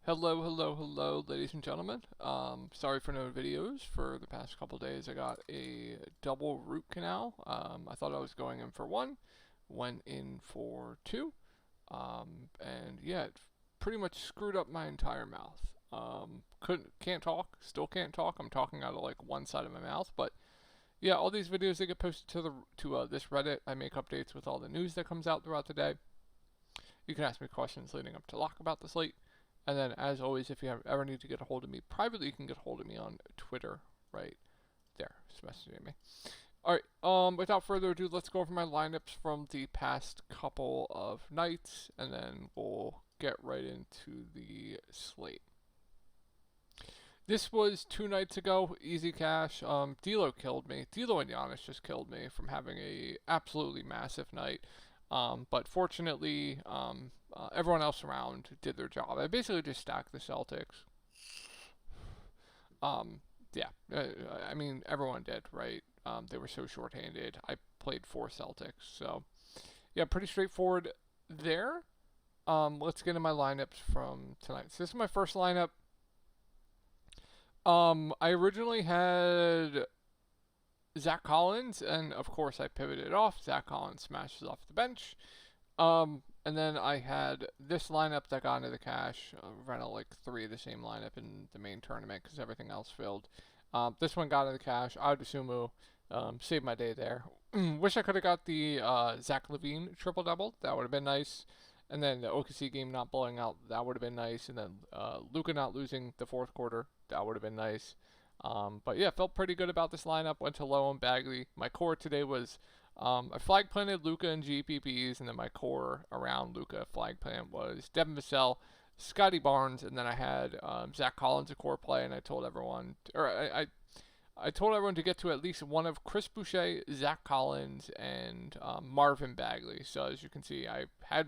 Hello, ladies and gentlemen. Sorry for no videos for the past couple days. I got a double root canal. I thought I was going in for one, went in for two, and yeah, it pretty much screwed up my entire mouth. Can't talk, still can't talk. I'm talking out of like one side of my mouth, but yeah, all these videos they get posted to this Reddit. I make updates with all the news that comes out throughout the day. You can ask me questions leading up to lock about the slate. And then, as always, if you ever need to get a hold of me privately, you can get a hold of me on Twitter right there. Just messaging me. All right. Without further ado, let's go over my lineups from the past couple of nights, and then we'll get right into the slate. This was 2 nights ago. Easy cash. D'Lo killed me. D'Lo and Giannis just killed me from having a absolutely massive night. But fortunately, everyone else around did their job. I basically just stacked the Celtics. Yeah, I mean everyone did, right? They were so shorthanded. I played four Celtics, so yeah, pretty straightforward there. Let's get into my lineups from tonight. So this is my first lineup. I originally had Zach Collins, and of course I pivoted off. Zach Collins smashes off the bench. And then I had this lineup that got into the cash. Ran out like three of the same lineup in the main tournament because everything else filled. This one got into the cash. I would assume saved my day there. Wish I could have got the Zach LaVine triple double. That would have been nice. And then the OKC game not blowing out. That would have been nice. And then Luka not losing the fourth quarter. That would have been nice. But yeah, felt pretty good about this lineup. Went to low on Bagley. My core today was I flag planted Luka and GPPs, and then my core around Luka flag plant was Devin Vassell, Scotty Barnes, and then I had Zach Collins a core play, and I told everyone, I told everyone to get to at least one of Chris Boucher, Zach Collins, and Marvin Bagley. So as you can see, I had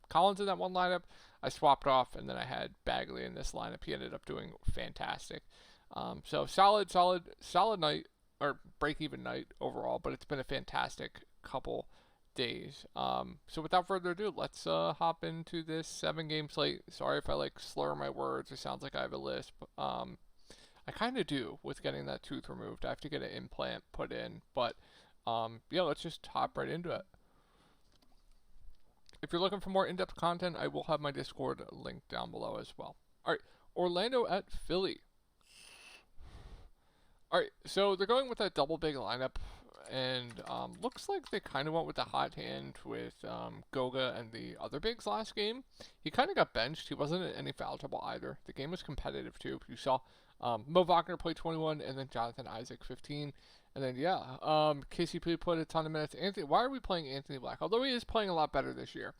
Collins in that one lineup. I swapped off, and then I had Bagley in this lineup. He ended up doing fantastic. So solid night or break even night overall, but it's been a fantastic couple days. So without further ado, let's hop into this 7 game slate. Sorry if I like slur my words. It sounds like I have a lisp. I kind of do with getting that tooth removed. I have to get an implant put in, but yeah, let's just hop right into it. If you're looking for more in-depth content, I will have my Discord linked down below as well. All right, Orlando at Philly. All right, so they're going with that double big lineup, and looks like they kind of went with the hot hand with Goga and the other bigs last game. He kind of got benched. He wasn't in any foul trouble either. The game was competitive too. You saw Mo Wagner play 21, and then Jonathan Isaac 15, and then yeah, KCP played a ton of minutes. Why are we playing Anthony Black? Although he is playing a lot better this year.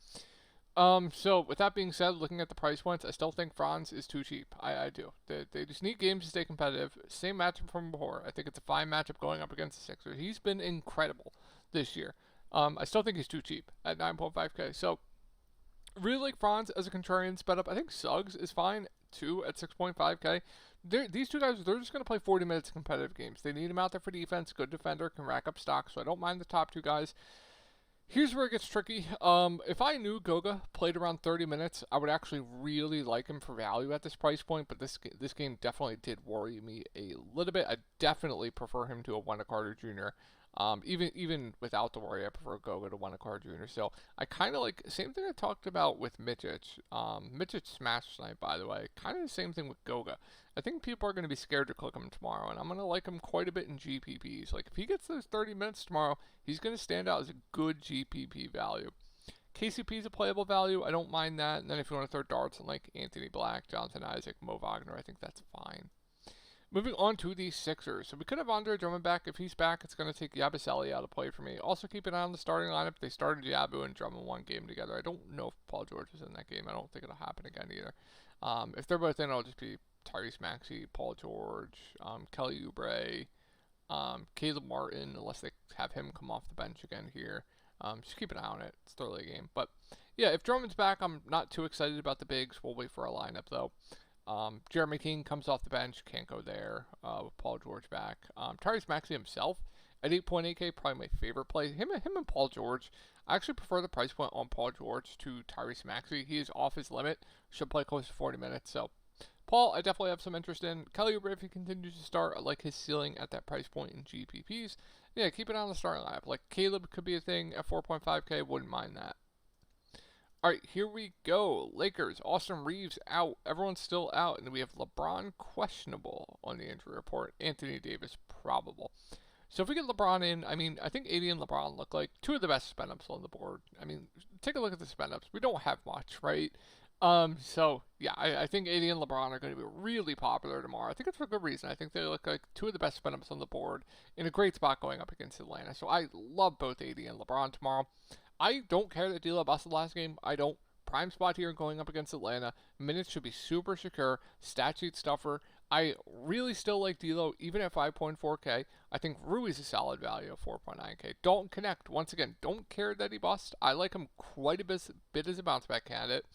So with that being said, looking at the price points, I still think Franz is too cheap. I do. They just need games to stay competitive. Same matchup from before. I think it's a fine matchup going up against the Sixers. He's been incredible this year. I still think he's too cheap at 9.5K. So really like Franz as a contrarian sped up. I think Suggs is fine too at 6.5K. These two guys, they're just going to play 40 minutes of competitive games. They need him out there for defense. Good defender, can rack up stock. So I don't mind the top two guys. Here's where it gets tricky. If I knew Goga played around 30 minutes, I would actually really like him for value at this price point. But this game definitely did worry me a little bit. I definitely prefer him to a Wendell Carter Jr. Even without the worry, I prefer Goga to Wendell Carter Jr. So I kind of like same thing I talked about with Midget. Midget smashed tonight, by the way. Kind of the same thing with Goga. I think people are going to be scared to click him tomorrow, and I'm going to like him quite a bit in GPPs. Like if he gets those 30 minutes tomorrow, he's going to stand out as a good GPP value. KCP is a playable value. I don't mind that. And then if you want to throw darts on like Anthony Black, Jonathan Isaac, Mo Wagner, I think that's fine. Moving on to the Sixers. So we could have Andre Drummond back. If he's back, it's going to take Yabusele out of play for me. Also keep an eye on the starting lineup. They started Yabu and Drummond one game together. I don't know if Paul George was in that game. I don't think it'll happen again either. If they're both in, it'll just be Tyrese Maxey, Paul George, Kelly Oubre, Caleb Martin, unless they have him come off the bench again here. Just keep an eye on it. It's thoroughly a game. But yeah, if Drummond's back, I'm not too excited about the bigs. We'll wait for our lineup though. Jeremy King comes off the bench, can't go there with Paul George back. Tyrese Maxey himself at 8.8K, probably my favorite play. Him and Paul George, I actually prefer the price point on Paul George to Tyrese Maxey. He is off his limit, should play close to 40 minutes. So Paul, I definitely have some interest in. Kelly Oubre, if he continues to start, I like his ceiling at that price point in GPPs. Yeah, keep it on the starting lineup. Like Caleb could be a thing at 4.5K, wouldn't mind that. All right, here we go. Lakers, Austin Reeves out. Everyone's still out. And we have LeBron questionable on the injury report. Anthony Davis probable. So if we get LeBron in, I mean, I think AD and LeBron look like two of the best spend-ups on the board. I mean, take a look at the spend-ups. We don't have much, right? So yeah, I think AD and LeBron are going to be really popular tomorrow. I think it's for good reason. I think they look like two of the best spend-ups on the board in a great spot going up against Atlanta. So I love both AD and LeBron tomorrow. I don't care that D'Lo busted last game. I don't. Prime spot here going up against Atlanta. Minutes should be super secure. Stat sheet stuffer. I really still like D'Lo even at 5.4K. I think Rui's a solid value at 4.9K. Don't connect. Once again, don't care that he bust. I like him quite a bit as a bounce back candidate.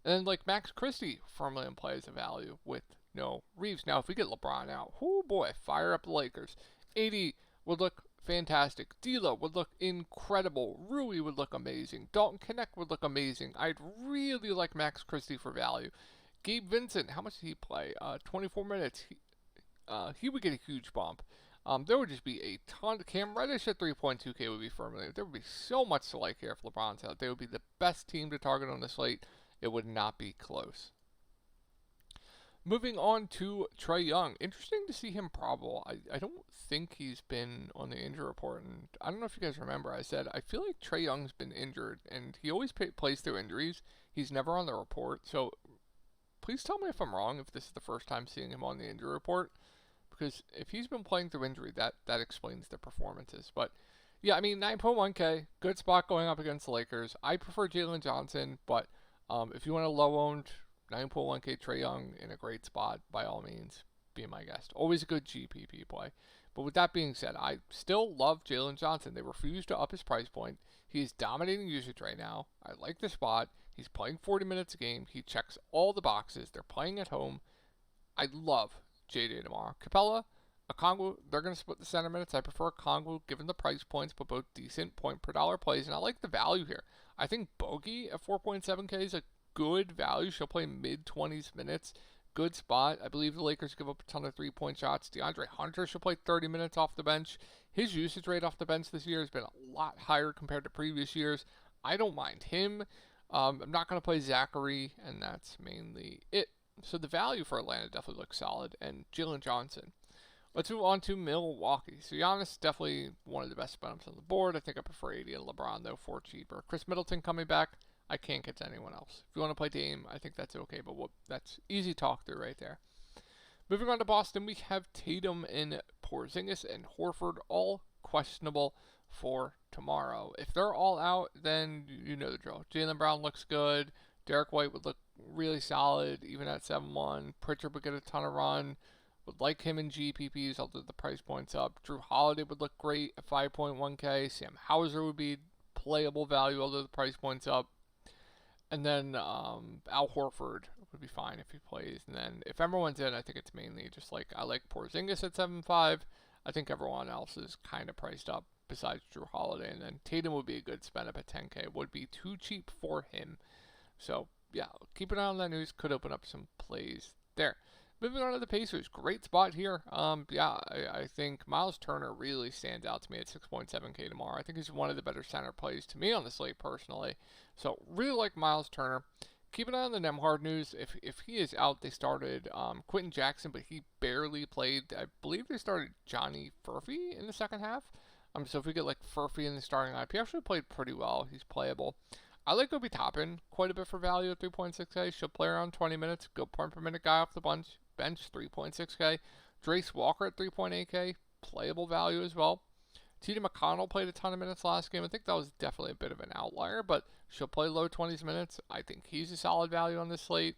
And then like Max Christie firmly in play as a value with no Reeves. Now if we get LeBron out, oh boy, fire up the Lakers. AD would look fantastic. D'Lo would look incredible. Rui would look amazing. Dalton Connect would look amazing. I'd really like Max Christie for value. Gabe Vincent, how much did he play? 24 minutes. He would get a huge bump. There would just be a ton. Cam Reddish at 3.2K would be firmly. There would be so much to like here if LeBron's out. They would be the best team to target on the slate. It would not be close. Moving on to Trae Young. Interesting to see him probable. I don't think he's been on the injury report. And I don't know if you guys remember, I said I feel like Trae Young's been injured. And he always plays through injuries. He's never on the report. So please tell me if I'm wrong, if this is the first time seeing him on the injury report. Because if he's been playing through injury, that explains the performances. But yeah, I mean, 9.1K. Good spot going up against the Lakers. I prefer Jalen Johnson. But if you want a low-owned 9.1K Trae Young in a great spot, by all means, be my guest. Always a good GPP play. But with that being said, I still love Jalen Johnson. They refuse to up his price point. He is dominating usage right now. I like the spot. He's playing 40 minutes a game. He checks all the boxes. They're playing at home. I love JJ tomorrow. Capella, Okongwu, they're going to split the center minutes. I prefer Okongwu given the price points, but both decent point per dollar plays. And I like the value here. I think Bogey at 4.7K is a good value. She'll play mid-20s minutes. Good spot. I believe the Lakers give up a ton of three-point shots. DeAndre Hunter should play 30 minutes off the bench. His usage rate off the bench this year has been a lot higher compared to previous years. I don't mind him. I'm not going to play Zachary, and that's mainly it. So the value for Atlanta definitely looks solid. And Jalen Johnson. Let's move on to Milwaukee. So Giannis, definitely one of the best spend-ups on the board. I think I prefer AD and LeBron, though, for cheaper. Chris Middleton coming back. I can't get to anyone else. If you want to play Dame, I think that's okay, but that's easy talk through right there. Moving on to Boston, we have Tatum and Porzingis and Horford all questionable for tomorrow. If they're all out, then you know the drill. Jaylen Brown looks good. Derek White would look really solid, even at 7-1. Pritchard would get a ton of run. Would like him in GPPs, although the price point's up. Drew Holiday would look great at 5.1K. Sam Hauser would be playable value, although the price point's up. And then Al Horford would be fine if he plays. And then if everyone's in, I think it's mainly just like I like Porzingis at 7.5. I think everyone else is kind of priced up besides Drew Holiday. And then Tatum would be a good spend up at 10K. Would be too cheap for him. So yeah, keep an eye on that news. Could open up some plays there. Moving on to the Pacers, great spot here. I think Miles Turner really stands out to me at 6.7K tomorrow. I think he's one of the better center plays to me on the slate personally. So really like Miles Turner. Keep an eye on the Nembhard news. If he is out, they started Quentin Jackson, but he barely played. I believe they started Johnny Furphy in the second half. So if we get like Furphy in the starting lineup, he actually played pretty well. He's playable. I like Obi Toppin quite a bit for value at 3.6K. Should play around 20 minutes. Good point per minute guy off the bench, 3.6K. Drace Walker at 3.8K. Playable value as well. T.J. McConnell played a ton of minutes last game. I think that was definitely a bit of an outlier, but she'll play low 20s minutes. I think he's a solid value on this slate.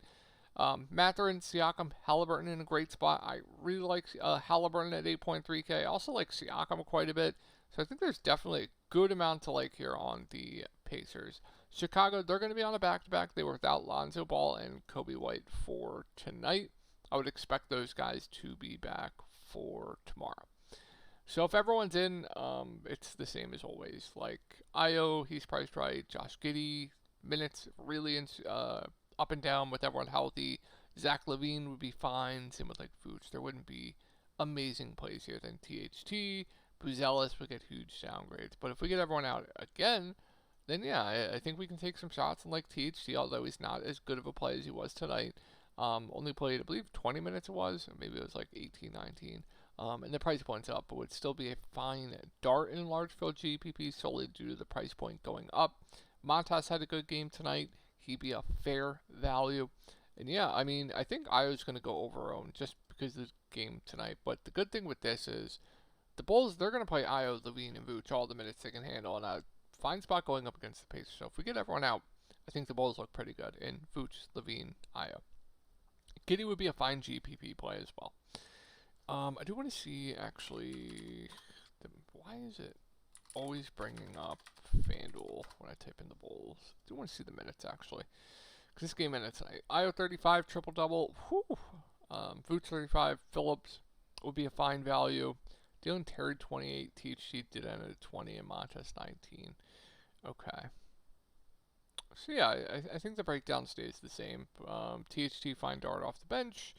Mathurin, Siakam, Halliburton in a great spot. I really like Halliburton at 8.3K. I also like Siakam quite a bit. So I think there's definitely a good amount to like here on the Pacers. Chicago, they're going to be on a back-to-back. They were without Lonzo Ball and Kobe White for tonight. I would expect those guys to be back for tomorrow. So if everyone's in, it's the same as always. Like Io, he's priced right. Josh Giddey, minutes really up and down with everyone healthy. Zach Levine would be fine. Same with like Vooch. There wouldn't be amazing plays here. Then THT, Buzelis would get huge downgrades. But if we get everyone out again, then yeah, I think we can take some shots on like THT. Although he's not as good of a play as he was tonight. Only played, I believe, 20 minutes it was, or maybe it was like 18, 19. And the price point's up, but would still be a fine dart in large field GPP solely due to the price point going up. Montas had a good game tonight. He'd be a fair value. And yeah, I mean, I think Io's going to go over own just because of the game tonight. But the good thing with this is the Bulls, they're going to play Io, Levine, and Vooch all the minutes they can handle. And a fine spot going up against the Pacers. So if we get everyone out, I think the Bulls look pretty good in Vooch, Levine, Io. Giddey would be a fine GPP play as well. I do want to see, actually, why is it always bringing up FanDuel when I type in the Bulls? I do want to see the minutes, actually. Because this game ended tonight. Io 35, triple-double. Vooch 35, Phillips would be a fine value. Dylan Terry 28, THT did end at 20, and Montes 19. Okay. So yeah, I think the breakdown stays the same. THT fine dart off the bench.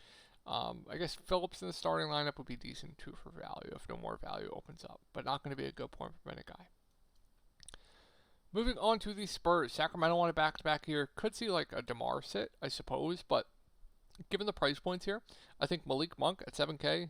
I guess Phillips in the starting lineup would be decent too for value if no more value opens up, but not going to be a good point per minute guy. Moving on to the Spurs. Sacramento on a back-to-back here. Could see like a DeMar sit, I suppose, but given the price points here, I think Malik Monk at 7K,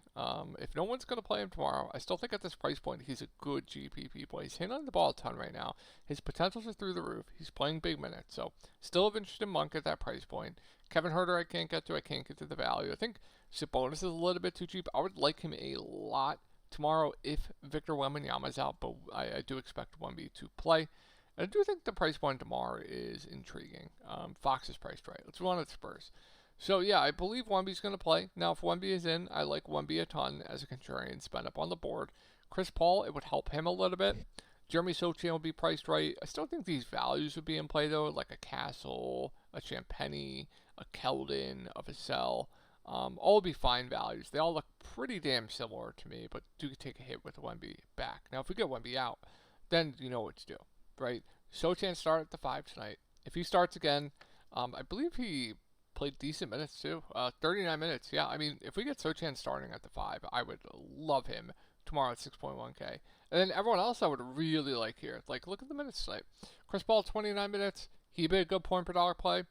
if no one's going to play him tomorrow, I still think at this price point he's a good GPP play. He's handling the ball a ton right now. His potentials are through the roof. He's playing big minutes, so still of interest in Monk at that price point. Kevin Huerter I can't get to. I can't get to the value. I think Sabonis is a little bit too cheap. I would like him a lot tomorrow if Victor Wembanyama's out, but I do expect Wemby to play. And I do think the price point DeMar is intriguing. Fox is priced right. Let's run at Spurs. So yeah, I believe Wemby's going to play. Now, if Wemby is in, I like Wemby a ton as a contrarian spend up on the board. Chris Paul, it would help him a little bit. Jeremy Sochan would be priced right. I still think these values would be in play though, like a Castle, a Champagny, a Keldon, a Vassell. All would be fine values. They all look pretty damn similar to me, but do take a hit with Wemby back. Now, if we get Wemby out, then you know what to do, right? Sochan started at the 5 tonight. If he starts again, I believe he played decent minutes too. 39 minutes. Yeah, I mean, if we get Sochan starting at the 5, I would love him tomorrow at 6.1K. And then everyone else I would really like here. Like, look at the minutes tonight. Chris Paul, 29 minutes. He'd be a good point per dollar play.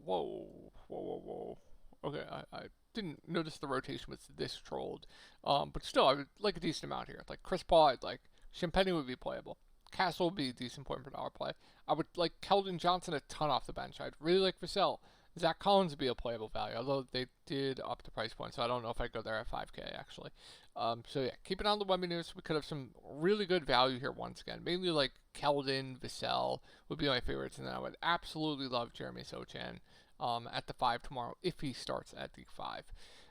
Whoa. Okay, I didn't notice the rotation was this trolled. But still, I would like a decent amount here. Like, Chris Paul, I'd like. Champagny would be playable. Castle would be a decent point per dollar play. I would like Keldon Johnson a ton off the bench. I'd really like Vassell. Zach Collins would be a playable value, although they did up the price point, so I don't know if I'd go there at 5K, actually. So yeah, keep it on the Wemby news. We could have some really good value here once again. Mainly like Keldon, Vassell would be my favorites, and then I would absolutely love Jeremy Sochan at the 5 tomorrow if he starts at the 5.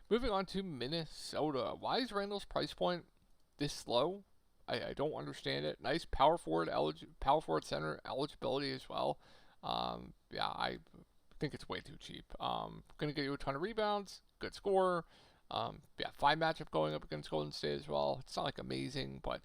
Moving on to Minnesota. Why is Randall's price point this low? I don't understand it. Nice power forward center eligibility as well. Yeah, I think it's way too cheap. Gonna get you a ton of rebounds, good scorer. Yeah, 5 matchup going up against Golden State as well. It's not like amazing, but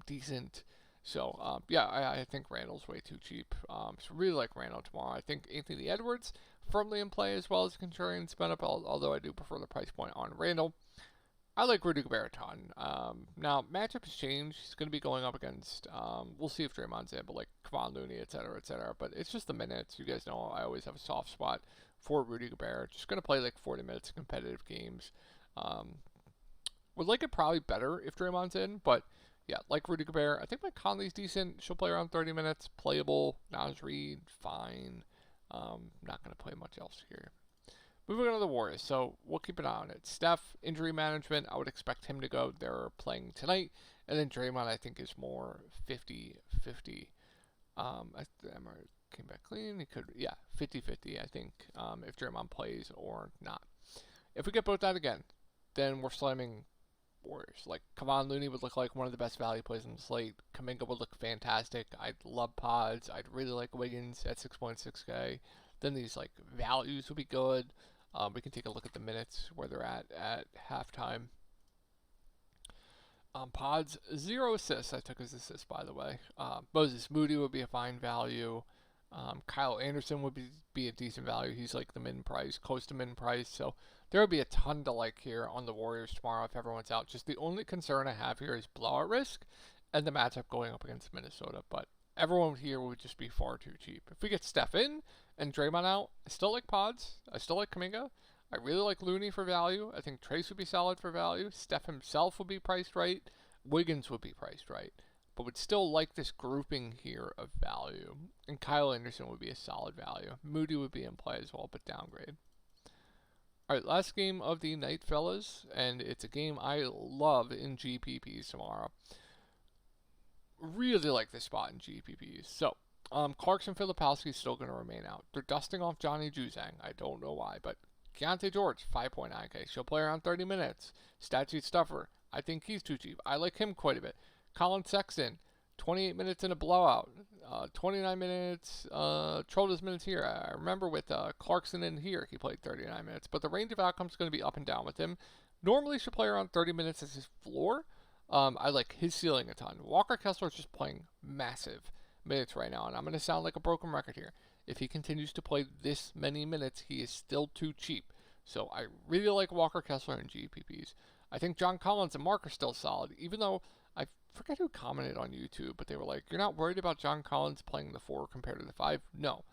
decent. So yeah, I think Randall's way too cheap. So really like Randall tomorrow. I think Anthony Edwards firmly in play as well as a contrarian spend up. Although I do prefer the price point on Randall. I like Rudy Gobert a ton. Now, matchup has changed. He's going to be going up against, we'll see if Draymond's in, but like Kevon Looney, et cetera, et cetera. But it's just the minutes. You guys know I always have a soft spot for Rudy Gobert. Just going to play like 40 minutes of competitive games. Would like it probably better if Draymond's in, but yeah, like Rudy Gobert. I think Mike Conley's decent. She'll play around 30 minutes. Playable. Naz Reid, fine. Not going to play much else here. Moving on to the Warriors, so we'll keep an eye on it. Steph, injury management, I would expect him to go. They're playing tonight. And then Draymond, I think, is more 50-50. Came back clean. He could, yeah, 50-50, I think, if Draymond plays or not. If we get both out again, then we're slamming Warriors. Like, Kevon Looney would look like one of the best value plays on the slate. Kuminga would look fantastic. I'd love pods. I'd really like Wiggins at 6.6K. Then these, like, values would be good. We can take a look at the minutes where they're at halftime. Pods, 0 assists. I took his assist, by the way. Moses Moody would be a fine value. Kyle Anderson would be a decent value. He's like the min price, close to min price. So there would be a ton to like here on the Warriors tomorrow if everyone's out. Just the only concern I have here is blowout risk and the matchup going up against Minnesota. But everyone here would just be far too cheap. If we get Steph in and Draymond out, I still like Pods. I still like Kuminga. I really like Looney for value. I think Trace would be solid for value. Steph himself would be priced right. Wiggins would be priced right. But would still like this grouping here of value. And Kyle Anderson would be a solid value. Moody would be in play as well, but downgrade. Alright, last game of the night, fellas. And it's a game I love in GPPs tomorrow. Really like this spot in GPPs. So, Clarkson Filipowski is still going to remain out. They're dusting off Johnny Juzang. I don't know why, but Keontae George, 5.9K. She'll play around 30 minutes. Statute Stuffer. I think he's too cheap. I like him quite a bit. Colin Sexton, 28 minutes in a blowout. 29 minutes, Troll's minutes here. I remember with Clarkson in here, he played 39 minutes. But the range of outcomes is going to be up and down with him. Normally should play around 30 minutes as his floor. I like his ceiling a ton. Walker Kessler is just playing massive minutes right now. And I'm going to sound like a broken record here. If he continues to play this many minutes, he is still too cheap. So I really like Walker Kessler in GPPs. I think John Collins and Mark are still solid, even though I forget who commented on YouTube, but they were like, you're not worried about John Collins playing the 4 compared to the 5? No.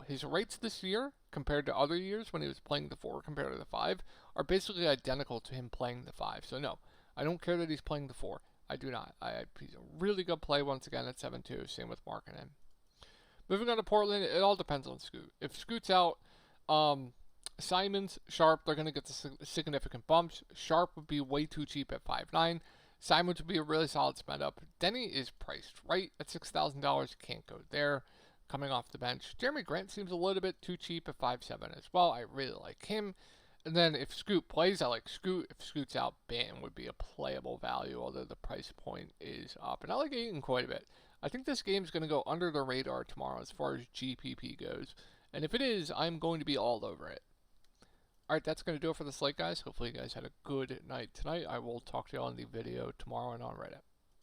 His rates this year compared to other years when he was playing the 4 compared to the 5 are basically identical to him playing the 5. So no, I don't care that he's playing the 4. I do not. He's a really good play once again at 7-2. Same with Mark and him. Moving on to Portland, it all depends on Scoot. If Scoot's out, Simons, Sharp, they're going to get the significant bumps. Sharp would be way too cheap at 5.9. Simons would be a really solid spend up. Denny is priced right at $6,000. Can't go there. Coming off the bench. Jeremy Grant seems a little bit too cheap at 5.7 as well. I really like him. And then if Scoot plays, I like Scoot. If Scoot's out, Bam would be a playable value, although the price point is up. And I like Ayton quite a bit. I think this game's going to go under the radar tomorrow as far as GPP goes. And if it is, I'm going to be all over it. Alright, that's going to do it for the slate, guys. Hopefully you guys had a good night tonight. I will talk to you on the video tomorrow and on Reddit.